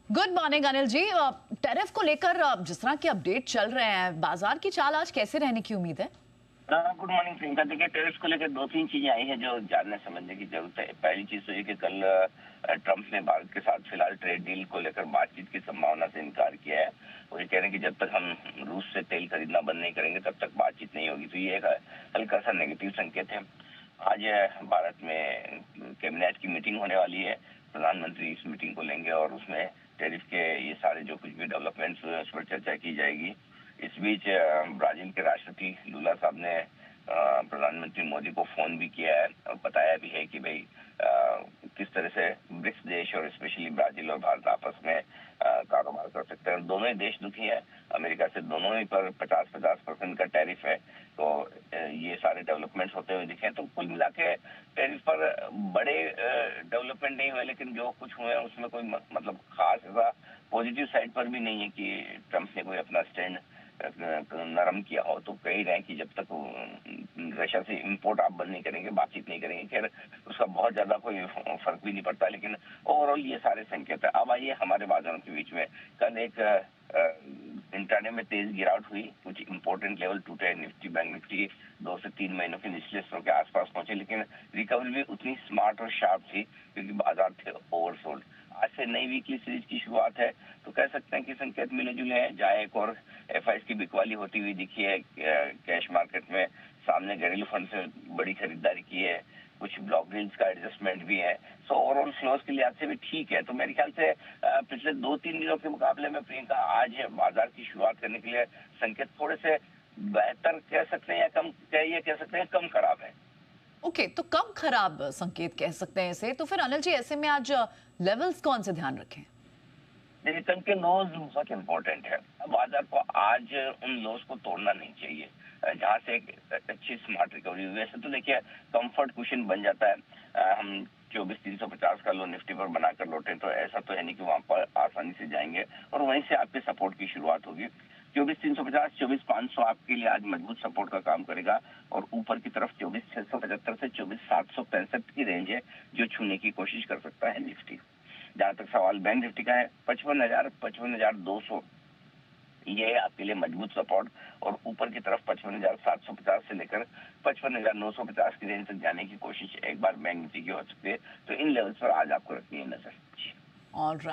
Good morning Anil ji. Tariff को लेकर जिस तरह के अपडेट चल रहे हैं, बाजार की चाल आज कैसे रहने की उम्मीद है? Good morning Priyanka. देखिए, टेरिफ को लेकर दो तीन चीजें आई हैं जो जानने समझने की जरूरत है। पहली चीज तो ये कि कल ट्रंप ने भारत के साथ फिलहाल ट्रेड डील को लेकर बातचीत की संभावना से इनकार किया है। वो ये कह रहे हैं कि जब तक हम रूस से तेल खरीदना बंद नहीं करेंगे तब तक बातचीत नहीं होगी। तो ये एक हल्का सा नेगेटिव संकेत है। आज भारत में कैबिनेट की मीटिंग होने वाली है। प्रधानमंत्री इस मीटिंग को लेंगे और उसमें टेरिफ के ये सारे जो कुछ भी डेवलपमेंट्स उस पर चर्चा की जाएगी। इस बीच ब्राजील के राष्ट्रपति लूला साहब ने प्रधानमंत्री मोदी को फोन भी किया है और बताया भी है कि भाई किस तरह से ब्रिक्स देश और स्पेशली ब्राजील और भारत आपस में कारोबार कर सकते हैं। दोनों ही देश दुखी है अमेरिका से, दोनों ही पर 50-50% का टैरिफ है। तो ये सारे डेवलपमेंट्स होते हुए दिखे। तो कुल मिला के टैरिफ पर बड़े डेवलपमेंट नहीं हुए, लेकिन जो कुछ हुए उसमें कोई मतलब खास ऐसा पॉजिटिव साइड पर भी नहीं है कि ट्रंप ने कोई अपना स्टैंड नरम किया हो। तो कह रहे हैं कि जब तक रशिया से इंपोर्ट आप बंद नहीं करेंगे, बातचीत नहीं करेंगे, खैर उसका बहुत ज्यादा कोई फर्क भी नहीं पड़ता। लेकिन ओवरऑल ये सारे संकेत है। अब आइए हमारे बाजारों के बीच में। कल एक इंट्राडे में तेज गिरावट हुई, कुछ इंपॉर्टेंट लेवल टूटे। निफ्टी बैंक निफ्टी 2 से 3 महीनों के निचले स्तरों के आसपास पहुंचे, लेकिन रिकवरी भी उतनी स्मार्ट और शार्प थी क्योंकि बाजार थे ओवरसोल्ड। आज से नई वीकली सीरीज की शुरुआत है, तो कह सकते हैं कि संकेत मिले जुले हैं। जहां एक और एफआईएस की बिकवाली होती हुई दिखी है कैश मार्केट में, सामने घरेलू फंड से बड़ी खरीदारी की है, कुछ ब्लॉक डील्स का एडजस्टमेंट भी है। सो ओवरऑल फ्लोज के लिहाज से भी ठीक है। तो मेरे ख्याल से पिछले 2-3 दिनों के मुकाबले में प्रियंका आज बाजार की शुरुआत करने के लिए संकेत थोड़े से बेहतर कह सकते हैं या कम कह सकते हैं कम खराब है। ओके, तो कम खराब संकेत कह सकते हैं इसे। तो फिर अनिल जी, ऐसे में आज लेवल्स कौन से ध्यान रखें? देखिए, कल के लोज बहुत इम्पोर्टेंट है। अब बाजार को आज उन लोज को तोड़ना नहीं चाहिए जहां से एक अच्छी स्मार्ट रिकवरी हुई। वैसे तो देखिए कंफर्ट कुशन बन जाता है। हम 24,350 का लो निफ्टी पर बनाकर लौटे, तो ऐसा तो है नहीं कि वहां पर आसानी से जाएंगे और वहीं से आपके सपोर्ट की शुरुआत होगी। 24,350 24,500 आपके लिए आज मजबूत सपोर्ट का काम करेगा और ऊपर की तरफ 24,675 से 24,765 की रेंज है जो छूने की कोशिश कर सकता है निफ्टी। जहां तक सवाल बैंक निफ्टी का है, 55,000 55,200 ये है आपके लिए मजबूत सपोर्ट। और ऊपर की तरफ 55,750 से लेकर 55,950 की रेंज तक जाने की कोशिश एक बार बैंक निफ्टी की हो सकती है। तो इन लेवल्स पर आज आपको रखनी है नजर। All right.